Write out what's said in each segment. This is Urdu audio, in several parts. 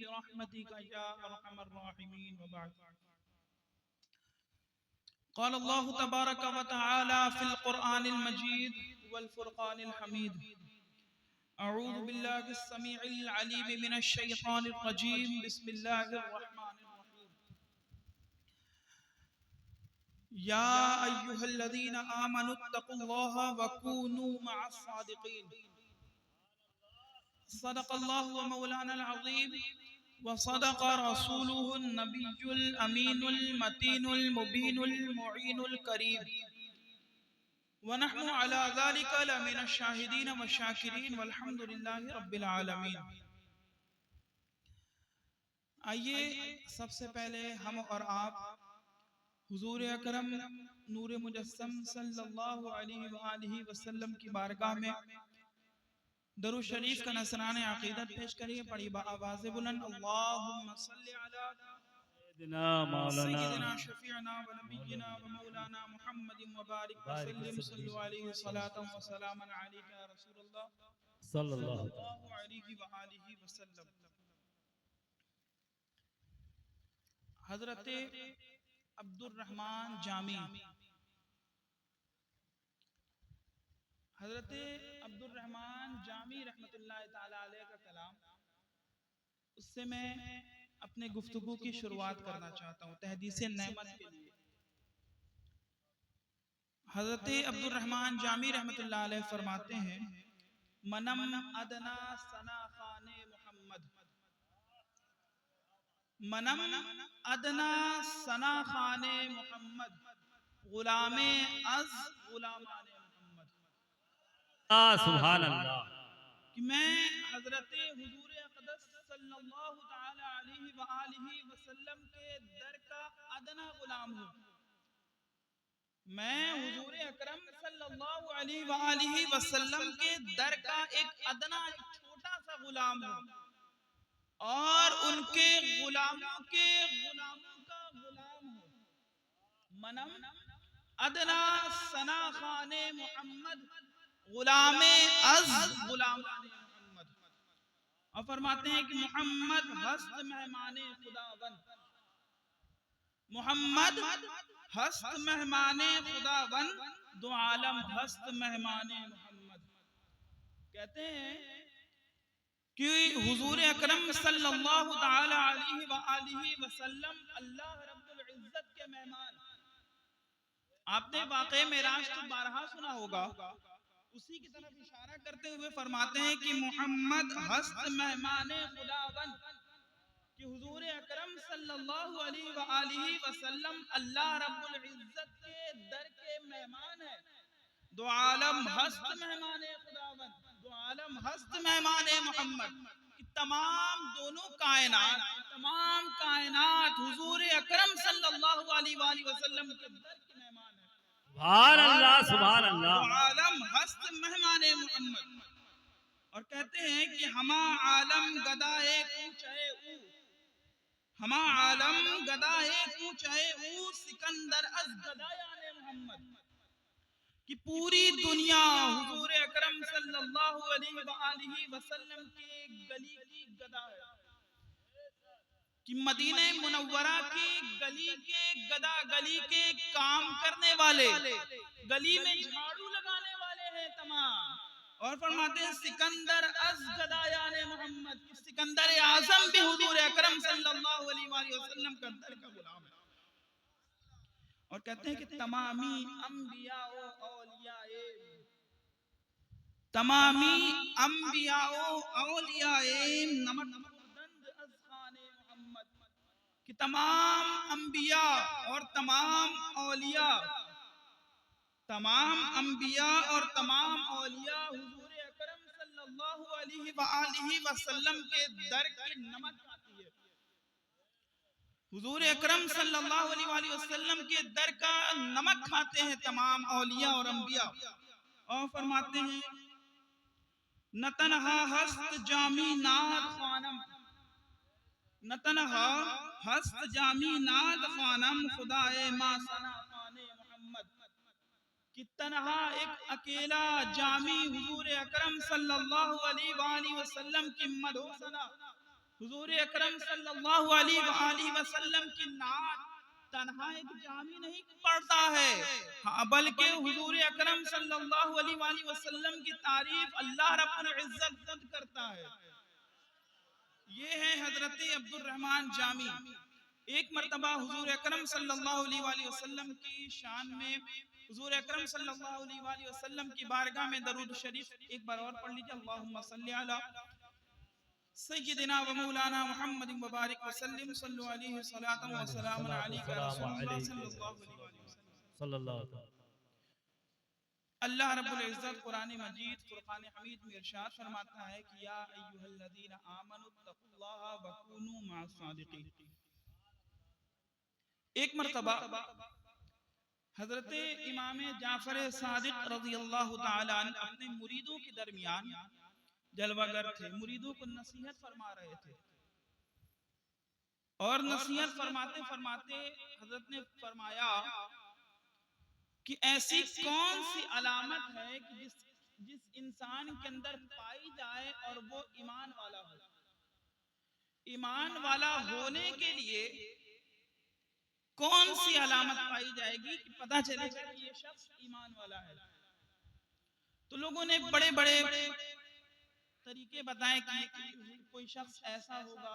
برحمتك يا أرحم الراحمين. وبعد. قال الله تبارك وتعالى في القرآن المجيد والفرقان الحميد: أعوذ بالله السميع العليم من الشيطان الرجيم. بسم الله الرحمن الرحيم. يا أيها الذين آمنوا اتقوا الله وكونوا مع الصادقين. صدق الله ومولانا العظيم، وصدق رسوله النبي الأمين المتين المبين المعين الكريم، ونحن على ذلك لمن الشاهدين والشاكرين والحمد لله رب العالمين. آئیے سب سے پہلے ہم اور آپ حضور اکرم نور مجسم صلی اللہ علیہ وآلہ وسلم کی بارگاہ میں درود شریف کا نذران عقیدت پیش کریے. پڑھی بآواز بلند: اللہم صلی علی سیدنا شفیعنا و نبینا و مولانا محمد وبارک وسلم. صلو علیہ صلاۃ و سلام علیک یا رسول اللہ صلی اللہ علیہ وآلہ وسلم. حضرت عبد الرحمن جامی، حضرت عبد الرحمن جامی رحمت اللہ تعالی علیہ کا کلام، اس سے میں اپنے گفتگو کی شروعات کرنا چاہتا ہوں تحدیث نعمت کے لیے. حضرت عبد الرحمن جامی رحمت اللہ علیہ فرماتے ہیں: منم ادنا ثنا خان محمد، منم ادنا ثنا خان محمد، غلام از غلامان محمد. سبحان اللہ. کہ میں حضرت حضور اقدس صلی اللہ تعالی علیہ وآلہ وسلم کے در کا ادنا غلام ہوں. میں حضور اکرم صلی اللہ علیہ وآلہ وسلم کے در کا ایک ادنا چھوٹا سا غلام ہوں، اور ان کے غلاموں کے غلاموں کا غلام ہوں. منم ادنا ثنا خان محمد، غلام از غلامان محمد. اور فرماتے ہیں کہ محمد ہست مہمان خداوند، محمد ہست مہمان خداوند، دو عالم ہست مہمان محمد. کہتے ہیں کہ حضور اکرم صلی اللہ تعالی علیہ وآلہ وسلم اللہ رب العزت کے مہمان. آپ نے واقعہ معراج کی بارہا سنا ہوگا، اسی کی طرف اشارہ کرتے ہوئے فرماتے ہیں کہ محمد ہست مہمان خداوند، کہ حضور اکرم صلی اللہ علیہ وآلہ وسلم اللہ رب العزت کے در کے مہمان ہیں. دو عالم ہست مہمان خداوند، دو عالم ہست مہمان محمد. تمام دونوں کائنات، تمام کائنات حضور اکرم صلی اللہ علیہ وآلہ وسلم کے در کے مہمان ہیں. سبحان اللہ سبحان اللہ. دو عالم ہست مہمان محمد. اور کہتے ہیں کہ ہما عالم گدائے کوچے او، ہما عالم گدائے کوچے او، سکندر از گدایان محمد. کہ پوری دنیا حضور اکرم صلی اللہ علیہ وآلہ وسلم کے گلی کی گدا ہے. کہ مدینہ منورہ کی گلی کے گدا، گلی کے کام کرنے والے، گلی میں جھاڑو لگانے والے ہیں تمام. اور فرماتے ہیں سکندر از گدایان محمد، کہ سکندر اعظم بھی حضور اکرم صلی اللہ علیہ وآلہ وسلم کا در کا غلام ہے. اور کہتے ہیں کہ تمامی انبیاء و اولیاء، تمامی انبیاء و اولیاء نمک خوردند از خان محمد. کہ تمام انبیاء اور تمام اولیاء، تمام انبیاء اور تمام اولیاء حضور اکرم صلی اللہ علیہ وآلہ وسلم کے در کی نمک کھاتی ہے. حضور اکرم صلی اللہ علیہ وآلہ وسلم کے در کا نمک کھاتے ہیں تمام اولیاء اور انبیاء. اور فرماتے ہیں نہ تنہا ہست جامی ناد خوانم، نہ تنہا ہست جامی ناد خوانم، خدائے ما ثنا خان محمد. کہ تنہا ایک اکیلا جامی حضور اکرم صلی اللہ علیہ وآلہ وسلم کی مدح ثنا حضور اکرم صلی اللہ علیہ وآلہ وسلم کی نعت تنہا ایک جامی نہیں پڑھتا ہے، ہاں بلکہ حضور اکرم صلی اللہ علیہ وآلہ وسلم کی تعریف اللہ رب العزت خود کرتا ہے۔ یہ ہے حضرت عبد الرحمن جامی۔ ایک مرتبہ حضور اکرم صلی اللہ علیہ وآلہ وسلم کی شان میں حضور اکرم صلی اللہ علیہ وآلہ وسلم کی بارگاہ میں درود شریف ایک بار اور پڑھ لیجئے، اللہم صلی علی سیدنا و مولانا محمد مبارک وسلم، صلو علیہ صلاۃ و سلام علیکہ رسول اللہ صلی اللہ علیہ وسلم۔ صلی اللہ علیہ وسلم۔ اللہ رب العزت قرآن مجید فرقان حمید میں ارشاد فرماتا ہے کہ یا ایھا الذین آمنوا اتقوا اللہ وکونوا مع الصادقین۔ ایک مرتبہ حضرت امام جعفر صادق رضی اللہ تعالی عنہ اپنے مریدوں کے درمیان جلوہ گر تھے، مریدوں کو نصیحت فرما رہے تھے، اور نصیحت فرماتے فرماتے حضرت نے فرمایا کہ ایسی کون سی علامت ہے کہ جس انسان کے اندر پائی جائے اور وہ ایمان والا ہو۔ ایمان والا ہونے کے لیے کون سی علامت پائی جائے گی کہ پتہ چلے گا کہ یہ شخص ایمان والا ہے؟ تو لوگوں نے بڑے بڑے طریقے بتائے کہ کوئی شخص ایسا ہوگا،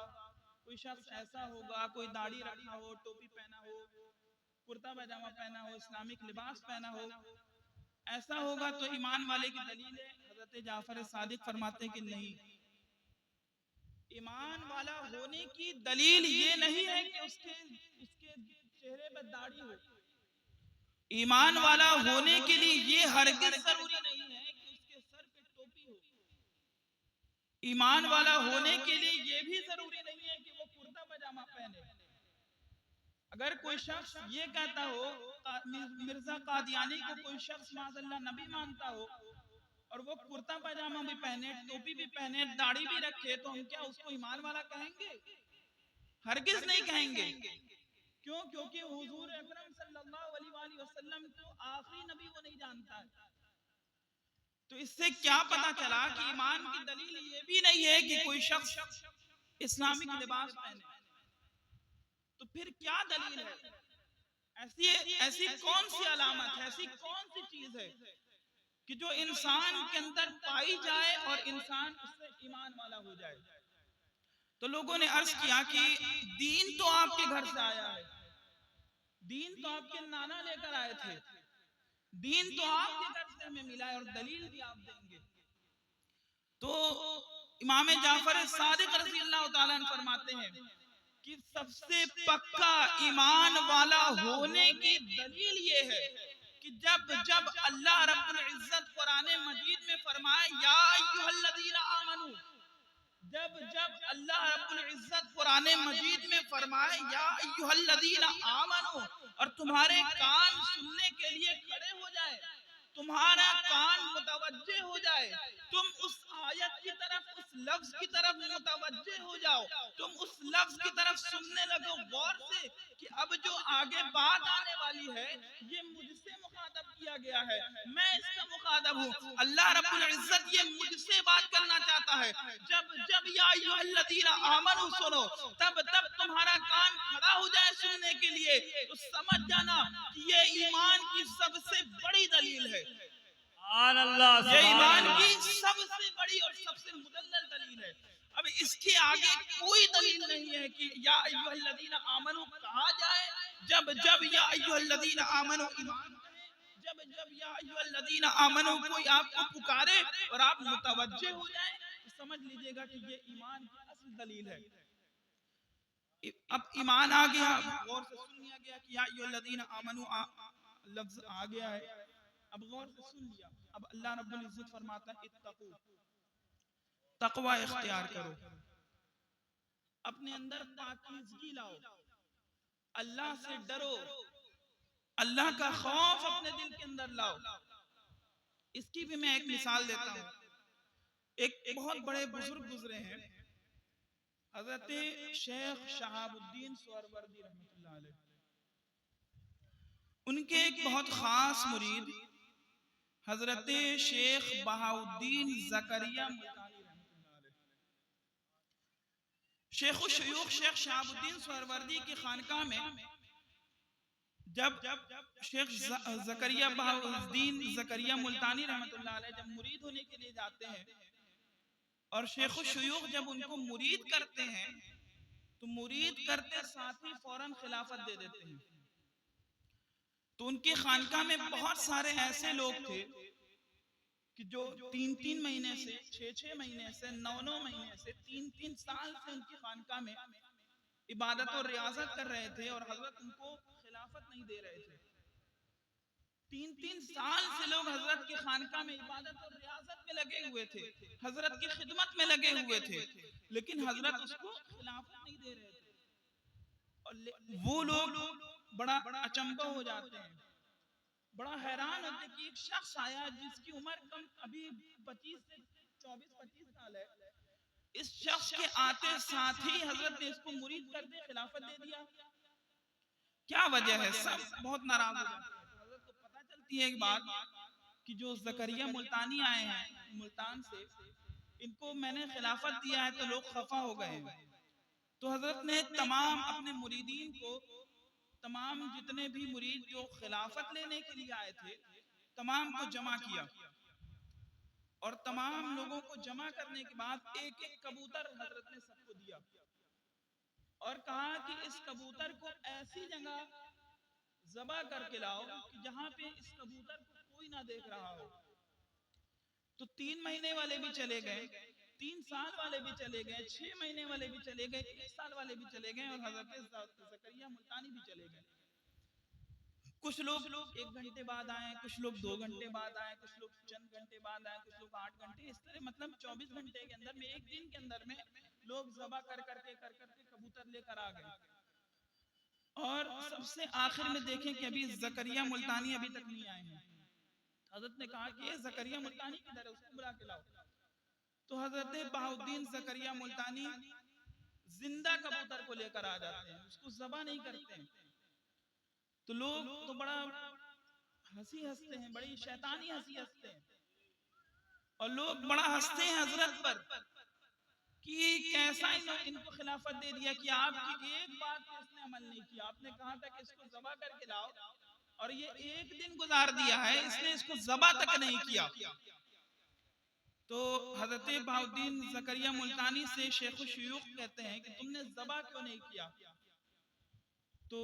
کوئی شخص ایسا ہوگا، کوئی داڑھی رکھا ہو، ٹوپی پہنا ہو، کرتا پاجامہ پہنا ہو، اسلامک لباس پہنا ہو، ایسا ہوگا تو ایمان والے کی دلیل ہے۔ حضرت جعفر صادق فرماتے کہ نہیں، ایمان والا ہونے کی دلیل یہ نہیں ہے کہ اس کے چہرے پر داڑھی ہو۔ ایمان والا ہونے کے لیے یہ ہرگز ضروری نہیں ہے کہ اس کے سر پہ ٹوپی ہو۔ ایمان والا ہونے کے لیے یہ بھی ضروری نہیں ہے کہ وہ کرتا پاجامہ پہنے۔ اگر کوئی شخص یہ کہتا ہو، مرزا قادیانی کو کوئی شخص معاذ اللہ نبی مانتا ہو اور وہ کرتا پاجامہ بھی پہنے، ٹوپی بھی پہنے، داڑھی بھی رکھے، تو ہم کیا اس کو ایمان والا کہیں گے؟ ہرگز نہیں کہیں گے۔ کیوں؟ کیونکہ حضور اکرم صلی اللہ علیہ وآلہ وسلم کو آخری نبی وہ نہیں جانتا ہے۔ تو اس سے کیا پتا چلا کہ ایمان کی دلیل یہ بھی نہیں ہے کہ کوئی شخص اسلامک لباس پہنے۔ تو پھر کیا دلیل ہے؟ ایسی کون سی علامت ہے، ایسی کون سی چیز ہے کہ جو انسان کے اندر پائی جائے اور انسان اس سے ایمان والا ہو جائے؟ تو لوگوں نے عرض کیا کہ دین تو آپ کے گھر سے آیا ہے، دین تو آپ کے نانا لے کر آئے تھے، دین تو آپ کے گھر سے ہمیں ملا ہے اور دلیل بھی آپ دیں گے۔ تو امام جعفر صادق رضی اللہ تعالیٰ عنہ فرماتے ہیں کہ سب سے پکا ایمان والا ہونے کی دلیل یہ ہے کہ جب اللہ رب العزت قرآن مجید میں فرمائے یا ایھا الذین آمنو، جب اللہ رب العزت قرآن مجید میں فرمائے یا ایھا الذین آمنو اور تمہارے کان سننے کے لیے کھڑے ہو جائے، تمہارا کان متوجہ ہو جائے، تم اس آیت کی طرف، اس لفظ کی طرف متوجہ ہو جاؤ، تم اس لفظ کی طرف سننے لگو غور سے کہ اب جو آگے بات آنے والی ہے یہ مجھ سے مخاطب کیا گیا ہے، میں اس کا مخاطب ہوں۔ اللہ رب العزت یہ مجھ سے بات کرنا چاہتا ہے۔ جب یا ایھا الذین آمنو سنو، تب تمہارا کان کھڑا ہو جائے سننے کے لیے، تو سمجھ جانا کہ یہ ایمان کی سب سے بڑی دلیل ہے۔ سبحان اللہ، یہ ایمان کی سب سے بڑی اور سب سے مدلل دلیل ہے۔ اب اس کے آگے کوئی دلیل نہیں ہے کہ یا ایھا الذین آمنو کہا جائے، جب یا ایھا الذین آمنو ایمان کہے، جب یا ایھا الذین آمنو کوئی آپ کو پکارے اور آپ متوجہ ہو جائیں، تو سمجھ لیجئے گا کہ یہ ایمان کی اصل دلیل ہے۔ اب ایمان آ گیا، غور سے سن لیا گیا کہ یا ایھا الذین آمنو لفظ آ گیا ہے، اب غور سے سن لیا۔ اب اللہ رب العزت فرماتا ہے اتقو، تقوی اختیار کرو، اپنے اندر پاکیزگی لاؤ، اللہ سے ڈرو، اللہ کا خوف اپنے دل کے اندر لاؤ۔ اس کی بھی میں ایک مثال دیتا ہوں۔ ایک بہت بڑے بزرگ گزرے ہیں، حضرت شیخ شہاب الدین سہروردی رحمۃ اللہ علیہ۔ ان کے ایک بہت خاص مرید حضرت شیخ بہاؤالدین زکریا ملتانی رحمۃ اللہ علیہ۔ شیخ الشیوخ شیخ شہاب الدین سہروردی کی خانقاہ میں جب شیخ زکریا بہاؤالدین زکریا ملتانی رحمۃ اللہ علیہ جب مرید ہونے کے لیے جاتے ہیں اور شیخ الشیوخ جب ان کو مرید کرتے ہیں تو مرید کرتے ساتھ ہی فوراً خلافت دے دیتے ہیں. تو ان کی خانقاہ میں بہت سارے ایسے لوگ تھے کہ جو 3 مہینے سے 6 مہینے سے 9 مہینے سے 3 سال سے ان کی خانقاہ میں عبادت اور ریاضت کر رہے تھے اور حضرت ان کو خلافت نہیں دے رہے تھے. 3 سال سے لوگ حضرت کی خانقاہ میں عبادت اور ریاضت میں لگے ہوئے تھے, حضرت کی خدمت میں لگے ہوئے تھے, لیکن حضرت اس کو خلافت نہیں دے رہے تھے. اور وہ لوگ بڑا اچنبھا ہو جاتے ہیں, بڑا حیران ہوتے کہ ایک شخص آیا جس کی عمر کم ابھی 24-25 سال ہے, اس شخص کے آتے ساتھ ہی حضرت نے اس کو مرید کر دے خلافت دے دیا. کیا وجہ ہے؟ سب بہت ناراض ہو جاتے ہیں. تو حضرت کو پتہ چلتی ہے ایک بات کہ جو زکریا ملتانی آئے ہیں ملتان سے, ان کو میں نے خلافت دیا ہے تو لوگ خفا ہو گئے ہیں. تو حضرت نے تمام اپنے مریدین کو, تمام جتنے بھی مرید جو خلافت لینے کے لیے آئے تھے, تمام کو جمع کیا اور تمام لوگوں کو جمع کرنے کے بعد ایک ایک کبوتر حضرت نے سب کو دیا اور کہا کہ اس کبوتر کو ایسی جگہ ذبح کر کے لاؤ کہ جہاں پہ اس کبوتر کو کوئی نہ دیکھ رہا ہو. تو 3 مہینے والے بھی چلے گئے, 3 سال والے بھی چلے گئے, 6 مہینے والے بھی چلے گئے, 1 سال والے بھی چلے گئے, اور حضرت زکریا ملتانی بھی چلے گئے. کچھ لوگ 1 گھنٹے بعد آئے, کچھ لوگ 2 گھنٹے بعد آئے, کچھ لوگ چند گھنٹے بعد آئے, کچھ لوگ 8 گھنٹے, اس طرح مطلب 24 گھنٹے کے اندر میں, ایک دن کے اندر میں لوگ ذبح کر کے کبوتر لے کر آ گئے. اور سب سے آخر میں دیکھیں کہ ابھی زکریا ملتانی ابھی تک نہیں آئے ہیں. حضرت نے کہا کہ زکریا ملتانی کدھر ہے, اس کو بلا کے لاؤ. تو حضرت بہاؤالدین زکریا ملتانی زندہ کبوتر کو لے کر آ جاتے ہیں, اس کو ذبح نہیں کرتے ہیں. تو لوگ تو بڑا ہنسی ہنستے ہیں, بڑی شیطانی ہنسی ہنستے ہیں, اور لوگ بڑا ہنستے ہیں حضرت پر کہ کیسا ان کو خلافت دے دیا کہ آپ کی ایک بات پہ اس نے عمل نہیں کیا. آپ نے کہا تھا کہ اس کو ذبح کر کے لاؤ, اور یہ 1 دن گزار دیا ہے, اس نے اس کو ذبح تک نہیں کیا. تو حضرت بہاؤالدین زکریا ملتانی سے شیخ الشیوخ کہتے ہیں کہ تم نے ذبح کیوں نہیں کیا؟ تو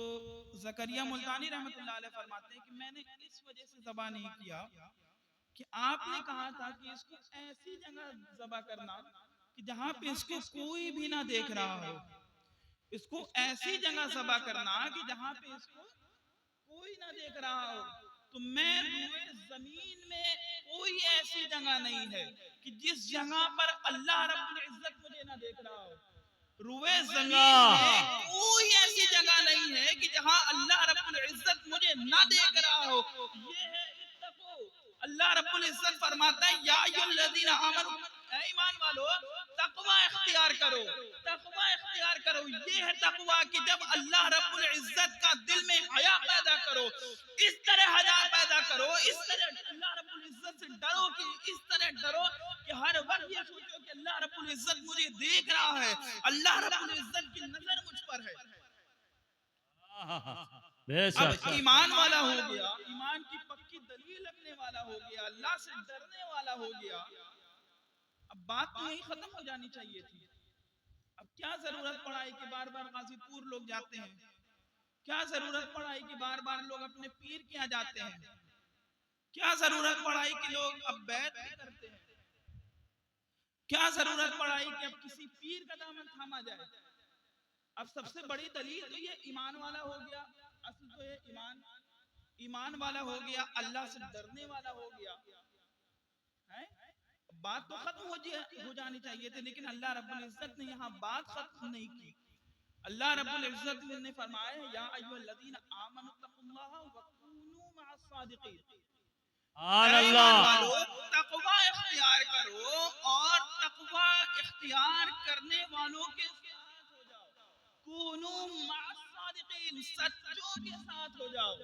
زکریا ملتانی رحمۃ اللہ علیہ فرماتے ہیں کہ میں نے اس وجہ سے ذبح نہیں کیا کہ آپ نے کہا تھا کہ اس کو ایسی جگہ ذبح کرنا کہ جہاں پہ اس کو کوئی بھی نہ دیکھ رہا ہو, اس کو ایسی جگہ ذبح کرنا کہ جہاں پہ اس کو کوئی نہ دیکھ رہا ہو. تو میں روئے زمین میں کوئی ایسی جگہ نہیں ہے کہ جس جگہ پر اللہ رب العزت مجھے نہ دیکھ رہا ہو. روئے زمین میں کوئی ایسی جگہ نہیں ہے کہ جہاں اللہ رب العزت مجھے نہ دیکھ رہا ہو. یہ ہے اتقو. اللہ رب العزت فرماتا ہے یا ایھا الذین آمنوا, اے ایمان والو تقوی اختیار کرو, تقوی اختیار کرو. یہ ہے تقوی کہ جب اللہ رب العزت کا دل میں حیا پیدا کرو, اس طرح حیا پیدا کرو, اس طرح اللہ رب العزت سے ڈرو, کہ اس طرح ڈرو کہ ہر وقت یہ سوچو کہ اللہ رب العزت مجھے دیکھ رہا ہے, اللہ رب العزت کی نظر مجھ پر ہے. اب ایمان والا ہو گیا, ایمان کی پکی دلیل رکھنے والا ہو گیا, اللہ سے ڈرنے والا ہو گیا. اب بات تو یہی ختم ہو جانی چاہیے تھی. اب کیا ضرورت پڑائی کہ بار بار غازی پور لوگ جاتے ہیں, کیا ضرورت پڑائی کہ بار بار لوگ اپنے پیر کے یہاں جاتے ہیں, کیا ضرورت پڑائی کہ لوگ اب بیعت بھی کرتے ہیں, کیا ضرورت پڑائی کہ اب کسی پیر کا دامن تھاما جائے. اب سب سے بڑی دلیل تو یہ ایمان والا ہو گیا. اصل تو یہ ایمان والا ہو گیا, اللہ سے ڈرنے والا ہو گیا. بات تو ختم ہو جانی چاہیے تھی, لیکن اللہ رب العزت نے یہاں بات ختم نہیں کی. اللہ رب العزت نے فرمایا یا ایھا الذین آمنوا اتقوا اللہ وکونوا مع الصادقین. سبحان اللہ. تقوی اختیار کرو اور تقوی اختیار کرنے والوں کے ساتھ ہو جاؤ. کونوا مع الصادقین, سچوں کے ساتھ ہو جاؤ.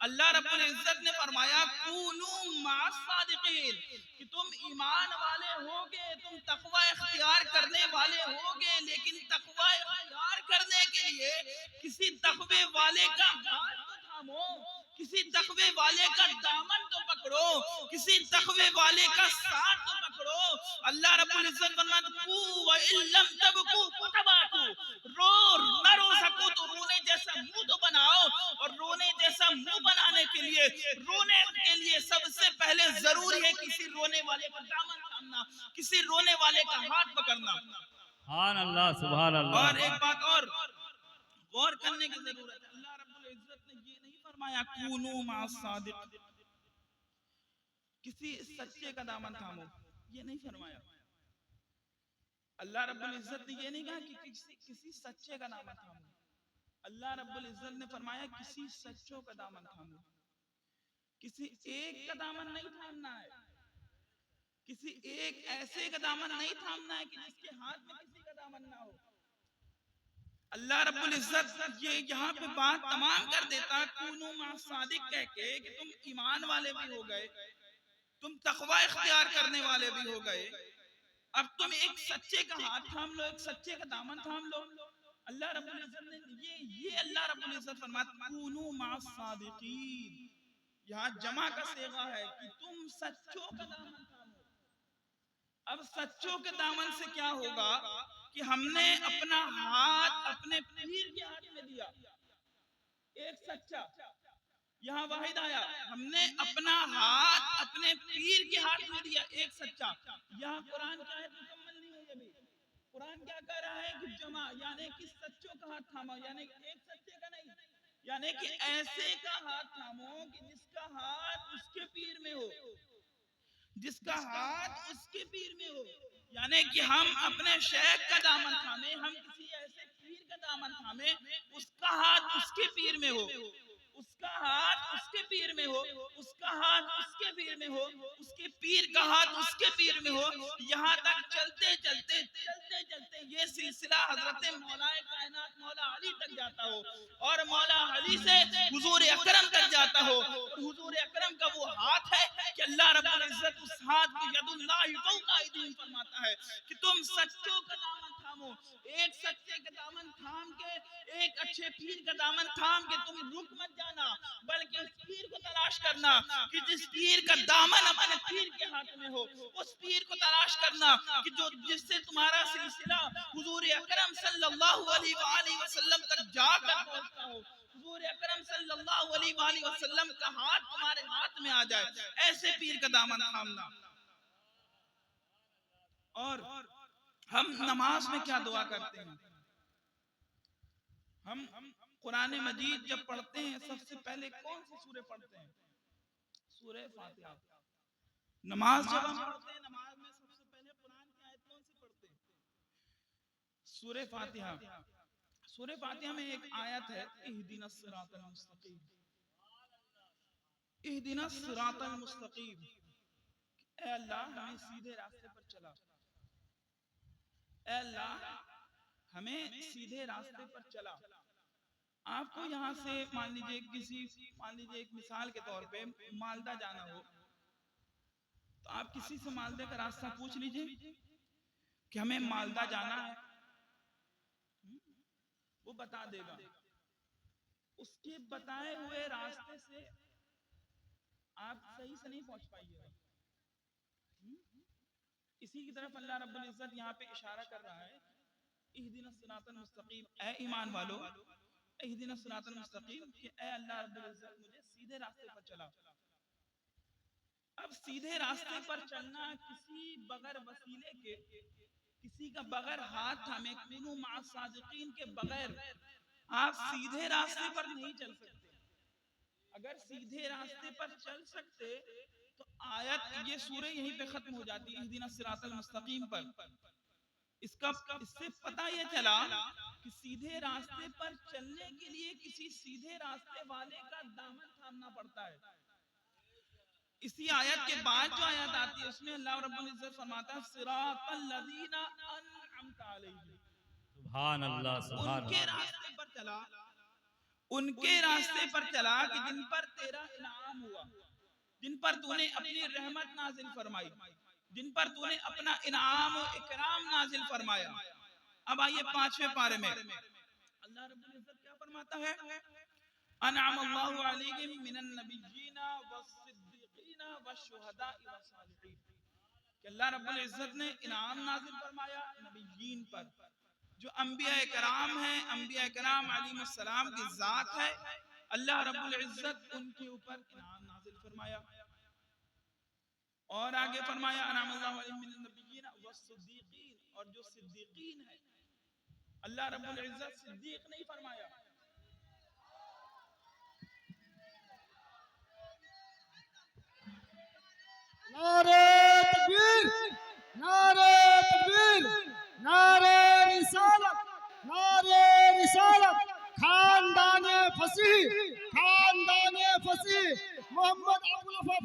اللہ رب العزت نے فرمایا کونوا مع الصادقین کہ تم ایمان والے ہوگے، تم تقوی اختیار کرنے والے ہوگے، لیکن تقوی اختیار کرنے کے لیے کسی تقوی والے کا ہاتھ تو تھامو، کسی تقوی والے کا دامن تو پکڑو، کسی تقوی والے کا ساتھ تو پکڑو۔ اللہ رب العزت فرماتا ہے وَإِن لَّمْ تَبْكُوا فَتَبَاكُوا، نہ رو سکو تو رونے جیسا منہ تو بناؤ، اور رونے جیسا منہ بنانے کے لیے سب سے پہلے ضروری ہے کسی رونے والے کا دامن تھامنا، کسی رونے والے کا ہاتھ پکڑنا۔ سبحان اللہ سبحان اللہ۔ اور ایک بات اور غور کرنے کی ضرورت ہے، اللہ رب العزت نے یہ نہیں فرمایا کونوا مع الصادق، کسی سچے کا دامن تھامو، یہ نہیں فرمایا۔ اللہ رب العزت نے یہ نہیں کہا کہ کسی سچے کا دامن تھامو، اللہ رب العزت نے فرمایا کسی سچوں کا دامن تھامو۔ کسی ایک کا دامن نہیں تھامنا ہے، کسی ایک ایسے کا دامن نہیں تھامنا ہے کہ جس کے ہاتھ میں کسی کا دامن نہ ہو۔ اللہ رب العزت یہ یہاں پہ بات تمام کر دیتا کونوا مع الصادق کہہ کے کہ تم ایمان والے بھی ہو گئے، تم تقوی اختیار کرنے والے بھی ہو گئے، اب تم ایک سچے کا ہاتھ تھام لو، ایک سچے کا دامن تھام لو۔ اللہ رب العزت نے یہ اللہ رب العزت فرماتا کونوا مع الصادقین، یہاں جمع کا صیغہ ہے کہ تم سچوں کا دامن تھامو۔ اب سچوں کے دامن سے کیا ہوگا کہ ہم نے اپنا ہاتھ اپنے پیر کے ہاتھ میں دیا، ایک سچا، یہاں واحد آیا ہم نے اپنا ہاتھ اپنے پیر کے ہاتھ میں دیا، ایک سچا۔ یہاں قرآن کی آیت مکمل نہیں ہوئی ابھی، قرآن کیا کہہ رہا ہے کہ جمع، یعنی کہ سچوں کا ہاتھ تھاما، یعنی ایک سچے کا نہیں، یعنی کہ ایسے کا ہاتھ تھامو کہ جس کا ہاتھ اس کے پیر میں ہو، جس کا ہاتھ اس کے پیر میں ہو، یعنی کہ ہم اپنے شیخ کا دامن تھامے، ہم کسی ایسے پیر کا دامن تھامے، اس کا ہاتھ اس کے پیر میں ہو، اس کا ہاتھ اس کے پیر میں ہو، اس کا ہاتھ اس کے پیر میں ہو، اس کے پیر کا ہاتھ اس کے پیر میں ہو، یہاں تک چلتے چلتے چلتے چلتے یہ سلسلہ حضرت مولا کائنات مولا علی تک جاتا ہو، اور مولا علی سے حضور اکرم تک جاتا ہو، اور حضور اکرم کا وہ ہاتھ ہے کہ اللہ رب العزت اس ہاتھ کو ید اللہ فوق ایدیہم فرماتا ہے کہ تم سچوں کا دامن تھامو، ایک سچے کا دامن تھام کے، ایک اچھے پیر کا دامن تھام کے تم رک مت جانا، بلکہ اس پیر کو تلاش کرنا کہ جس پیر کا دامن اپنے پیر کے ہاتھ میں ہو، اس پیر کو تلاش کرنا کہ جس سے تمہارا سلسلہ حضور اکرم صلی اللہ علیہ وآلہ وسلم تک جا کر پہنچتا ہو، حضور اکرم صلی اللہ علیہ وآلہ وسلم کا ہاتھ تمہارے ہاتھ میں آ جائے، ایسے پیر کا دامن تھامنا۔ اور ہم نماز میں کیا دعا کرتے ہیں؟ ہم قرآن مجید جب پڑھتے ہیں سب سے پہلے کون سی سورہ پڑھتے ہیں؟ سورہ فاتحہ۔ نماز جب ہم پڑھتے ہیں نماز میں سب سے پہلے قرآن کی آیت کون سی پڑھتے ہیں؟ سورہ فاتحہ۔ سورہ فاتحہ میں ایک آیت ہے اہدنا الصراط المستقیم، اہدنا الصراط المستقیم، اے اللہ ہمیں سیدھے راستے پر چلا، اے اللہ ہمیں سیدھے راستے پر چلا۔ آپ کو یہاں سے مان لیجئے ایک مثال کے طور پہ مالدہ جانا ہو تو آپ کسی سے مالدہ کا راستہ پوچھ لیجئے کہ ہمیں مالدہ جانا ہے، وہ بتا دے گا، اس کے بتائے ہوئے راستے سے آپ صحیح سے نہیں پہنچ پائیے گا۔ اسی کی طرف اللہ رب العزت یہاں پہ اشارہ کر رہا ہے اہدنا الصراط المستقیم، اے ایمان والو اہدنا الصراط المستقیم، کہ اے اللہ رب العزت مجھے سیدھے راستے پر چلا۔ اب سیدھے راستے پر چلنا کسی بغیر وسیلے کے، کسی کا بغیر ہاتھ تھامے، کونوا مع الصادقین کے بغیر آپ سیدھے راستے پر نہیں چل سکتے۔ اگر سیدھے راستے پر چل سکتے تو آیت یہ سورہ یہیں پہ ختم ہو جاتی اہدنا الصراط المستقیم پر۔ اس سے پتہ یہ چلا کہ سیدھے راستے پر چلنے کے لیے کسی سیدھے راستے والے کا دامن تھامنا پڑتا ہے۔ اسی آیت کے بعد جو آیت آتی ہے اس میں اللہ رب العزت فرماتا ہے صراط الذین انعمت علیہم، سبحان اللہ سبحان ان کے اللہ۔ راستے پر چلا، ان کے راستے پر چلا کہ جن پر تیرا انعام ہوا، جن پر تو نے اپنی رحمت نازل فرمائی، جن پر تو نے اپنا انعام و اکرام نازل فرمایا۔ اب آئیے 5ویں پارے میں اللہ رب العزت کیا فرماتا ہے؟ انعم اللہ علیہم من النبیین والصدیقین والشہداء والصالحین، کہ اللہ رب العزت نے انعام نازل فرمایا نبیین پر، جو انبیاء کرام ہیں، انبیاء کرام علیہ السلام کی ذات ہے، اللہ رب العزت ان کے اوپر انعام نازل فرمایا۔ اور آگے فرمایا انعم اللہ علیہم من النبیین والصدیقین، اور جو صدیقین ہیں، اللہ رب العزت صدیق نہیں فرمایا، نعرہ تکبیر، نعرہ تکبیر، نعرہ رسالت، نعرہ رسالت، خاندان فصیح، خاندان فصیح، محمد ابوالوفا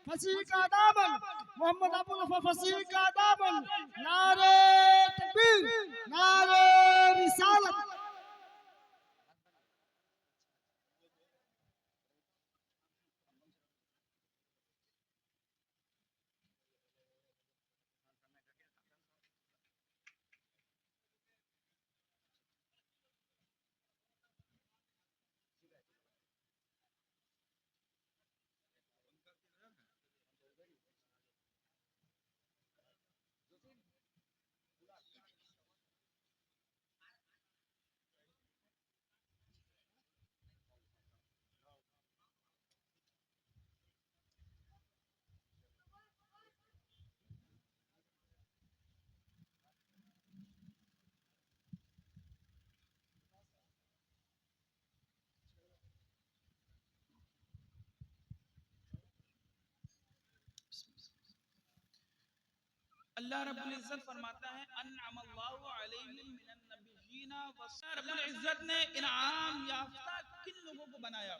فصیح کا دامن، محمد ابوالوفا فصیح کا دامن، نعرہ تکبیر، نعرہ رسالت۔ اللہ رب العزت فرماتا ہے انعم اللہ علیہم من النبیین، رب العزت نے انعام یافتہ کن لوگوں کو بنایا،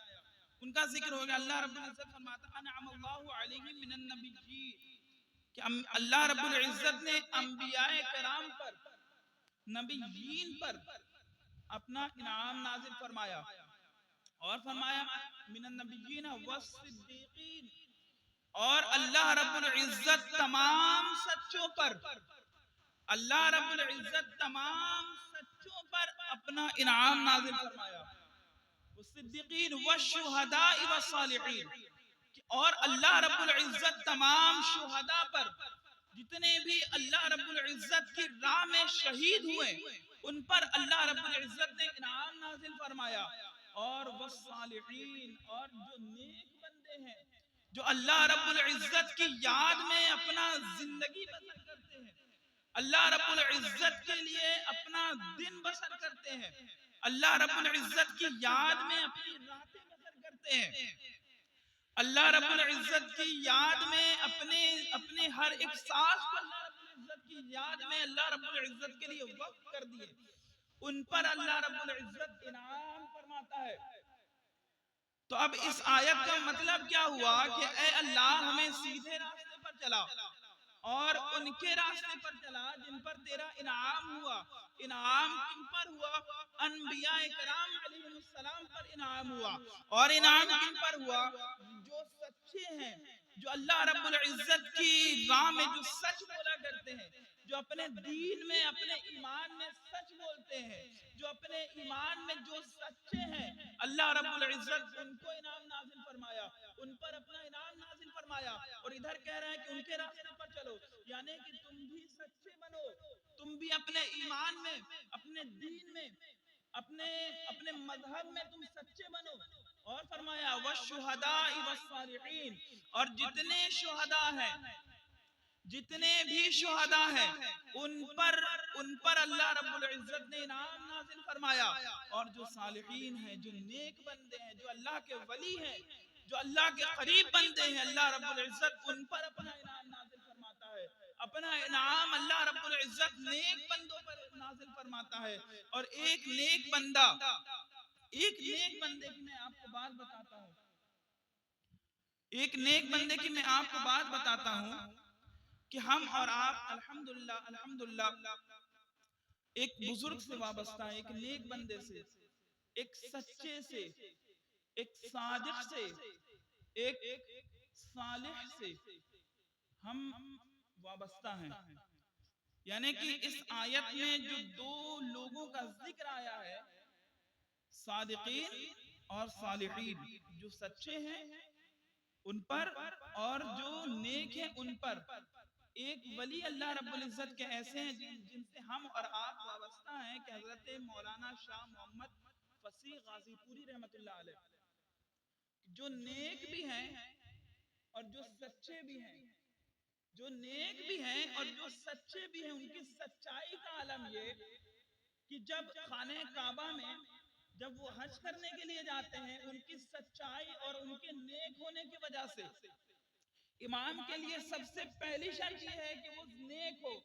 ان کا ذکر ہو گیا۔ اللہ رب العزت فرماتا ہے انعم اللہ علیہم من النبیین، کہ اللہ رب العزت نے انبیاء کرام پر، نبیین پر اپنا انعام نازل فرمایا، اور فرمایا من النبیین والصدیقین، اور اللہ رب العزت تمام سچوں پر، اللہ رب العزت تمام سچوں پر اپنا انعام نازل فرمایا، والصدیقین والشہداء والصالحین، اور اللہ رب العزت تمام شہداء پر، جتنے بھی اللہ رب العزت کی راہ میں شہید ہوئے ان پر اللہ رب العزت نے انعام نازل فرمایا، اور والصالحین، اور جو نیک بندے ہیں، جو اللہ رب العزت کی یاد میں اپنا زندگی بسر کرتے ہیں، اللہ رب العزت کے لیے اپنا دن بسر کرتے ہیں، اللہ رب العزت کی یاد میں اپنی راتیں بسر کرتے ہیں، اللہ رب العزت کی یاد میں اپنے ہر ایک سانس کو اللہ رب العزت کی یاد میں اللہ رب العزت کے لیے وقف کر دیے، ان پر اللہ رب العزت انعام فرماتا ہے۔ تو اب اس آیت کا مطلب کیا ہوا کہ اے اللہ ہمیں سیدھے راستے پر چلا، اور ان کے راستے پر چلا جن پر تیرا انعام ہوا۔ انعام کن پر ہوا؟ انبیاء کرام علیہ السلام پر انعام ہوا، اور انعام کن پر ہوا؟ جو سچے ہیں، جو اللہ رب العزت کی راہ میں جو سچ بولا کرتے ہیں، جو اپنے دین میں، اپنے ایمان میں سچ بولتے ہیں، جو اپنے ایمان میں جو سچے ہیں، اللہ رب العزت ان کو انعام نازل فرمایا، ان پر اپنا انعام نازل فرمایا، اور ادھر کہہ رہے ہیں کہ ان کے راستے پر چلو، یعنی کہ تم بھی سچے بنو، تم بھی اپنے ایمان میں، اپنے دین میں، اپنے مذہب میں تم سچے بنو۔ اور فرمایا والشہداء والصالحین، اور جتنے شہداء ہیں، جتنے بھی شہداء ہیں، ان پر اللہ رب العزت نے انعام نازل فرمایا، اور جو صالحین ہیں، جو نیک بندے ہیں، جو اللہ کے ولی ہیں، جو اللہ کے قریب بندے ہیں، اللہ رب العزت ان پر اپنا انعام نازل فرماتا ہے۔ اپنا انعام اللہ رب العزت نیک بندوں پر نازل فرماتا ہے۔ اور ایک نیک بندے کی میں آپ کو بات بتاتا ہوں، ایک نیک بندے کی میں آپ کو بات بتاتا ہوں کہ ہم اور آپ الحمدللہ ایک بزرگ سے وابستہ ہیں، ایک نیک بندے سے، ایک سچے سے، ایک صادق سے، ایک صالح سے ہم وابستہ ہیں. یعنی کہ اس آیت میں جو دو لوگوں کا ذکر آیا ہے، صادقین اور صالحین، جو سچے ہیں ان پر اور جو نیک ہیں ان پر. ایک ولی اللہ رب العزت کے ایسے ہیں جن سے ہم اور آپ وابستہ ہیں کہ حضرت مولانا شاہ محمد فصیح غازی پوری رحمت اللہ علیہ، جو نیک بھی ہیں اور جو سچے بھی ہیں. جو نیک بھی ہیں اور جو سچے بھی ہیں، ان کی سچائی کا عالم یہ کہ جب خانہ کعبہ میں جب وہ حج کرنے کے لیے جاتے ہیں، ان کی سچائی اور ان کے نیک ہونے کی وجہ سے امام کے لیے سب سے پہلی شرط یہ ہے کہ وہ نیک ہو،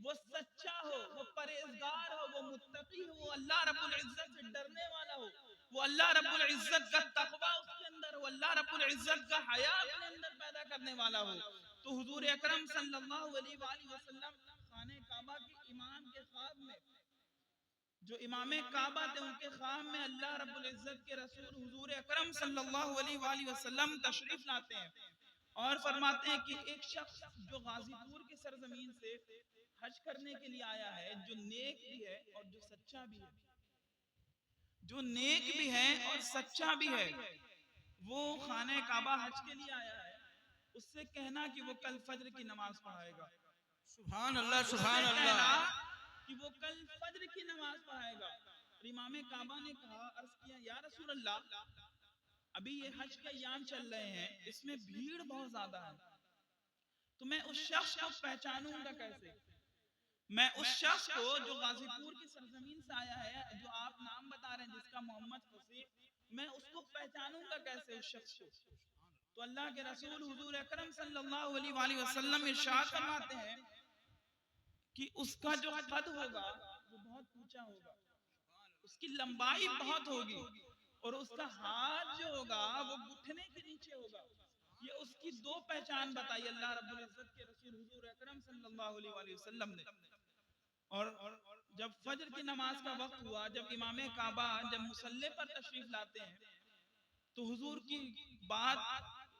وہ سچا ہو، وہ پرہیزگار ہو، وہ متقی ہو، وہ اللہ رب العزت سے ڈرنے والا ہو، وہ اللہ رب العزت کا تقوی اس کے اندر ہو، اللہ رب العزت کا حیا اپنے اندر پیدا کرنے والا ہو. تو حضور اکرم صلی اللہ علیہ وآلہ وسلم خانہ کعبہ کے امام کے خواب میں، جو امام کعبہ تھے، ان کے خواب میں اللہ رب العزت کے رسول حضور اکرم صلی اللہ علیہ وآلہ وسلم تشریف لاتے ہیں اور فرماتے ہیں کہ ایک شخص جو غازی پور کی سرزمین سے حج کرنے کے لیے آیا ہے، جو نیک بھی ہے اور جو سچا بھی ہے، جو نیک بھی ہے اور سچا بھی ہے، وہ خانہ کعبہ حج کے لیے آیا ہے. اس سے کہنا کہ وہ کل فجر کی نماز پڑھائے گا. سبحان اللہ سبحان اللہ. کہ وہ کل فجر کی نماز پڑھائے گا. اور امام کعبہ نے کہا، عرض کیا یا رسول اللہ، ابھی یہ حج کے ایام چل رہے ہیں، اس میں بھیڑ بہت زیادہ ہے، تو میں اس شخص کو پہچانوں گا کیسے؟ میں اس شخص کو جو غازی پور کی سرزمین سے آیا ہے، جو آپ نام بتا رہے ہیں جس کا محمد فصیح، میں اس کو پہچانوں گا کیسے اس شخص کو؟ تو اللہ کے رسول حضور اکرم صلی اللہ علیہ وآلہ وسلم ارشاد فرماتے ہیں کہ اس کا جو قد ہوگا وہ بہت اونچا ہوگا، اس کی لمبائی بہت ہوگی، اور اس کا ہاتھ جو ہوگا وہ گھٹنے کے نیچے ہوگا. یہ اس کی دو پہچان بتائی اللہ رب العزت کے رسول حضور اکرم صلی اللہ علیہ وآلہ وسلم نے. اور جب فجر کی نماز کا وقت ہوا، جب امام کعبہ جب مصلی پر تشریف لاتے ہیں، تو حضور کی بات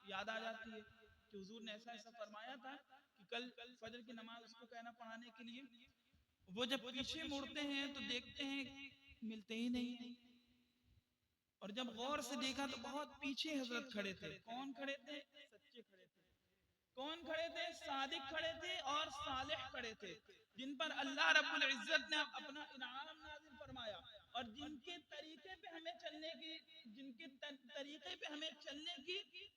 یاد آ جاتی ہے کہ حضور نے ایسا ایسا فرمایا تھا کہ کل فجر کی نماز اس کو کہنا پڑھانے کے لیے. وہ جب پیچھے مڑتے ہیں تو دیکھتے ہیں ملتے ہی نہیں. اور جب غور سے دیکھا تو بہت پیچھے حضرت کھڑے تھے. کون کھڑے تھے؟ سچے کھڑے تھے. کون کھڑے تھے؟ صادق کھڑے تھے اور صالح کھڑے تھے، جن پر اللہ رب العزت نے اپنا انعام نازل فرمایا، اور جن کے طریقے پہ ہمیں چلنے کی، جن کے طریقے پہ ہمیں چلنے کی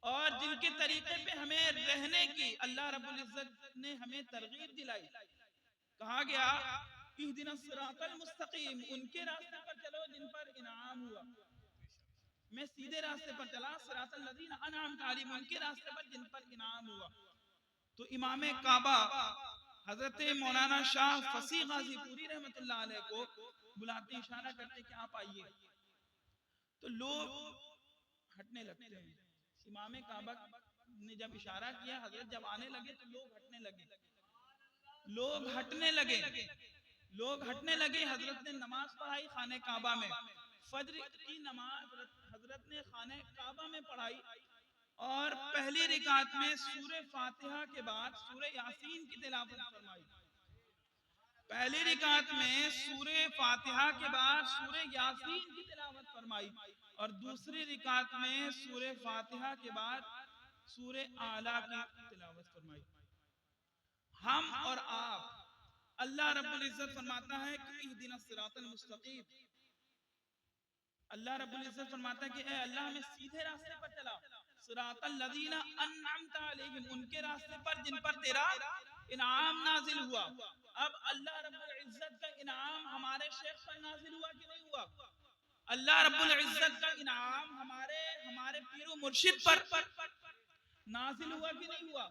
اور جن کے طریقے پہ ہمیں رہنے کی اللہ رب العزت نے ہمیں ترغیب دلائی. کہا گیا اہدنا الصراط المستقیم، ان کے راستے پر چلو جن پر انعام ہوا. میں سیدھے راستے پر چلا، صراط الذین انعمت علیہم، ان کے راستے پر جن پر انعام ہوا. تو امام کعبہ حضرت مولانا شاہ فصیح غازی پوری رحمت اللہ علیہ کو بلاتے، اشارہ کرتے کہ آپ آئیے. تو لوگ ہٹنے لگتے ہیں. امام کعبہ نے جب اشارہ کیا، حضرت جب آنے لگے تو لوگ ہٹنے لگے. لوگ ہٹنے لگے، لوگ ہٹنے لگے. حضرت نے نماز پڑھائی خانہ کعبہ میں. فجر کی نماز حضرت نے خانہ کعبہ میں پڑھائی، اور پہلی رکعت میں سورہ فاتحہ کے بعد سورہ یاسین کی تلاوت فرمائی. پہلی رکعت میں سورہ فاتحہ کے بعد سورہ یاسین کی تلاوت فرمائی، اور دوسری رکعت میں سورہ فاتحہ کے بعد سورہ اعلیٰ کی تلاوت فرمائی. ہم اور آپ، اللہ رب العزت فرماتا ہے کہ اہدنا الصراط المستقیم، اللہ رب العزت فرماتا ہے کہ اے اللہ ہمیں سیدھے راستے پر چلا. صراط الذین انعمت علیہم، ان کے راستے پر جن پر تیرا انعام نازل ہوا. اب اللہ رب العزت کا انعام ہمارے شیخ پر نازل ہوا کہ نہیں ہوا؟ اللہ رب العزت کا انعام ہمارے پیر و مرشد پر نازل ہوا کہ نہیں ہوا؟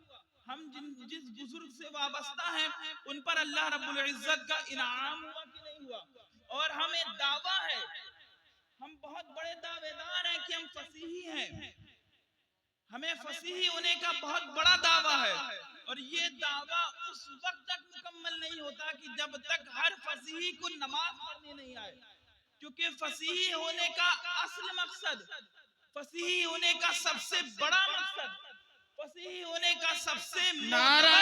ہم جس بزرگ سے وابستہ ہیں ان پر اللہ رب العزت کا انعام ہوا کہ نہیں ہوا؟ اور ہمیں دعویٰ ہے، ہم بہت بڑے دعوے دار ہیں کہ ہم فصیحی ہیں. ہمیں فصیحی ہونے کا بہت بڑا دعویٰ ہے، اور یہ دعویٰ اس وقت تک مکمل نہیں ہوتا کہ جب تک ہر فصیحی کو نماز پڑھنے نہیں آئے. کیونکہ فصیح ہونے کا اصل مقصد، فصیح ہونے کا سب سے بڑا مقصد، فصیح ہونے کا سب سے نعرہ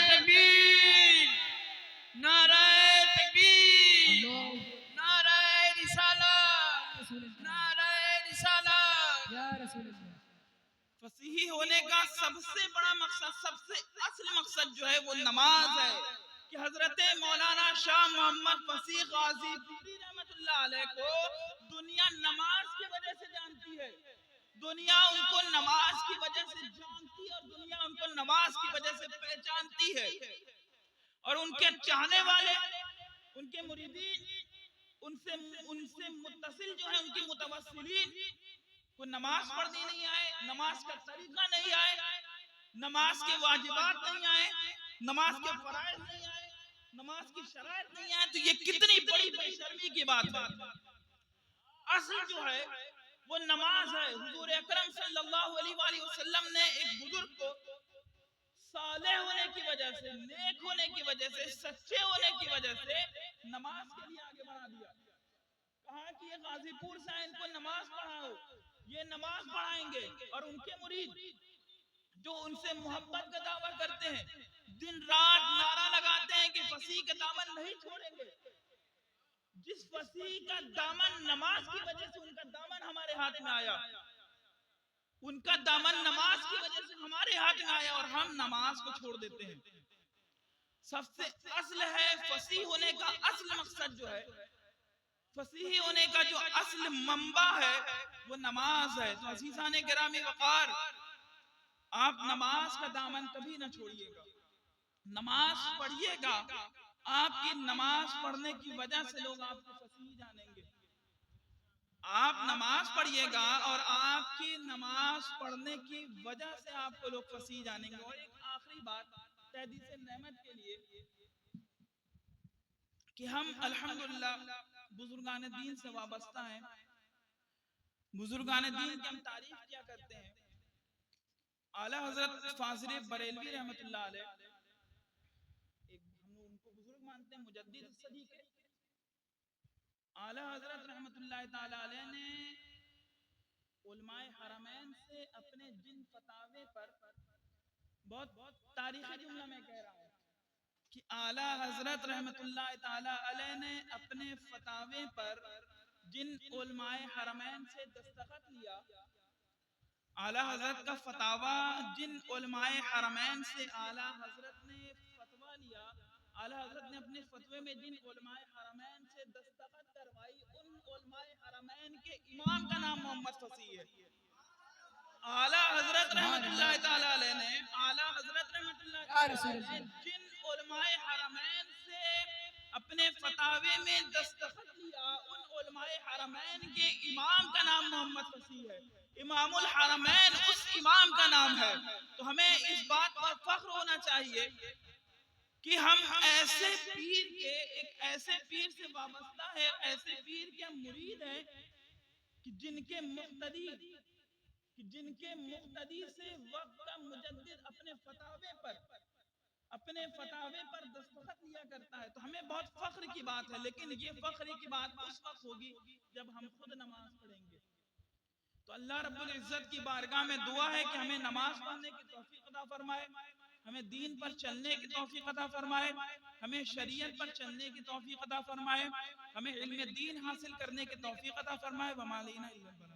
تکبیر، نعرہ تکبیر، نعرہ رسالت، نعرہ رسالت۔ فصیح ہونے کا سب سے بڑا مقصد، سب سے اصل مقصد جو ہے وہ نماز ہے، کہ حضرت مولانا شاہ محمد فصیح غازی پوری رحمت اللہ علیہ کو دنیا نماز کی وجہ سے جانتی ہے، دنیا ان کو نماز کی وجہ سے جانتی ہے، اور دنیا ان کو نماز کی وجہ سے پہچانتی ہے، اور ان کے چاہنے والے، ان کے مریدین، ان سے متصل جو ہے، ان کے متوسلین کو نماز پڑھنی نہیں آئے، نماز کا طریقہ نہیں آئے، نماز کے واجبات نہیں آئے، نماز کے فرائض نہیں آئے، نماز کی شرائط نہیں آئے، تو یہ کتنی بڑی بے شرمی کی بات ہے۔ اصل جو ہے وہ نماز ہے۔ حضور اکرم صلی اللہ علیہ وآلہ وسلم نے ایک بزرگ کو صالح ہونے کی وجہ سے، نیک ہونے کی وجہ سے، سچے ہونے کی وجہ سے نماز کے لیے آگے بڑھا دیا، کہا کہ یہ غازی پور سے ان کو نماز پڑھاؤ، یہ نماز پڑھائیں گے، اور ان کے مرید جو ان سے محبت کا دعویٰ کرتے ہیں، دن رات نعرہ لگاتے ہیں کہ فصیح کا دامن نہیں چھوڑیں گے۔ جس فصیح کا دامن نماز کی وجہ سے ان کا دامن ہمارے ہاتھ میں آیا، ان کا دامن نماز کی وجہ سے ہمارے ہاتھ میں آیا، اور ہم نماز کو چھوڑ دیتے ہیں۔ سب سے اصل ہے فصیح ہونے کا اصل مقصد جو ہے، فصیح ہونے کا جو اصل منبع ہے وہ نماز ہے۔ تو عزیزان گرامی وقار، آپ نماز کا دامن کبھی نہ چھوڑیے گا، نماز پڑھیے گا، آپ کی نماز پڑھنے کی وجہ سے لوگ آپ کو فصیح جانیں گے۔ آپ نماز پڑھیے گا اور آپ کی نماز پڑھنے کی وجہ سے آپ کو لوگ فصیح جانیں گے۔ اور ایک آخری بات تحدیث نعمت کے لیے، کہ ہم الحمدللہ بزرگان دین سے وابستہ ہیں، بزرگان دین کی ہم تعریف کیا کرتے ہیں۔ اعلیٰ حضرت فاضل بریلوی رحمت اللہ علیہ، ہم ان کو بزرگ مانتے ہیں، مجدد صدی کے اعلیٰ حضرت رحمت اللہ تعالی علیہ نے علماء حرمین سے اپنے جن فتاوے پر، بہت تاریخی جملہ میں کہہ رہا ہوں، کہ اعلیٰ حضرت رحمت اللہ تعالی علیہ نے اپنے فتاوے پر جن علماء حرمین سے دستخط لیا، اعلیٰ حضرت کا فتاوہ جن علماء حرمین سے اعلیٰ حضرت نے فتویٰ لیا، اعلیٰ حضرت نے اپنے فتوے میں جن علماء حرمین سے دستخط کروائی، ان علماء حرمین کے امام کا نام محمد فصیح ہے۔ اعلیٰ حضرت رحمت اللہ تعالی علیہ نے، اعلیٰ حضرت رحمت اللہ تعالی علیہ نے جن علماء حرمین سے اپنے فتاوے میں دستخط لیا، ان علماء حرمین کے امام کا نام محمد فصیح ہے۔ امام الحرمین اس امام کا نام ہے۔ تو ہمیں اس بات پر فخر ہونا چاہیے کہ ہم ایسے پیر کے، ایک ایسے پیر سے وابستہ ہے، ایسے پیر کے ہم مرید ہیں کہ جن کے مقتدی سے وقت کا مجدد اپنے فتاوے پر دستخط لیا کرتا ہے۔ تو ہمیں بہت فخر کی بات ہے، لیکن یہ فخر کی بات اس وقت ہوگی جب ہم خود نماز پڑھیں گے۔ تو اللہ رب العزت کی بارگاہ میں دعا ہے کہ ہمیں نماز پڑھنے کی توفیق عطا فرمائے، ہمیں دین پر چلنے کی توفیق عطا فرمائے، ہمیں شریعت پر چلنے کی توفیق عطا فرمائے، ہمیں علم دین حاصل کرنے کی توفیق عطا فرمائے۔ وما علینا الا البلاغ۔